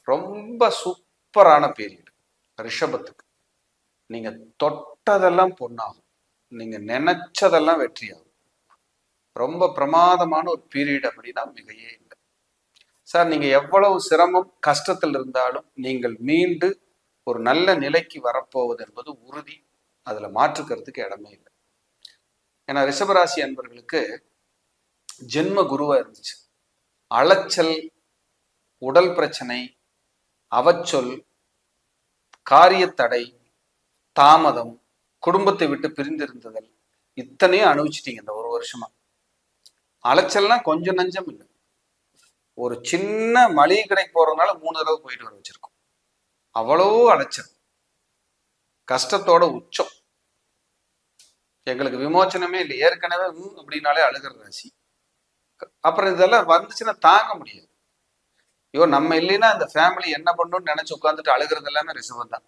ரொம்ப சூப்பரான பீரியட் ரிஷபத்துக்கு. நீங்க தொட்டதெல்லாம் பொண்ணாகும், நீங்க நினைச்சதெல்லாம் வெற்றியாகும். ரொம்ப பிரமாதமான ஒரு பீரியட் அப்படின்னா மிகையே இல்லை சார். நீங்க எவ்வளவு சிரமம் கஷ்டத்தில் இருந்தாலும் நீங்கள் மீண்டு ஒரு நல்ல நிலைக்கு வரப்போவது என்பது உறுதி. அதுல மாற்றுக்கிறதுக்கு இடமே இல்லை. ஏன்னா ரிஷபராசி அன்பர்களுக்கு ஜென்ம குருவா இருந்துச்சு. அலைச்சல், உடல் பிரச்சனை, அவச்சொல், காரியத்தடை, தாமதம், குடும்பத்தை விட்டு பிரிந்திருந்ததல், இத்தனையும் அனுபவிச்சிட்டீங்க இந்த ஒரு வருஷமா. அலைச்சல்னா கொஞ்சம் நஞ்சம் இல்லை. ஒரு சின்ன மளிகை கடைக்கு போறதுனால 3 தடவை போயிட்டு வர வச்சிருக்கோம். அவ்வளோ அலைச்சல், கஷ்டத்தோட உச்சம். எங்களுக்கு விமோச்சனமே இல்லை. ஏற்கனவே அப்படின்னாலே அழுகிற ராசி. அப்புறம் இதெல்லாம் வந்துச்சுன்னா தாங்க முடியாது. ஐயோ நம்ம இல்லைன்னா இந்த ஃபேமிலி என்ன பண்ணணும்னு நினைச்சு உட்காந்துட்டு அழுகிறது எல்லாமே ரிஷபம் தான்.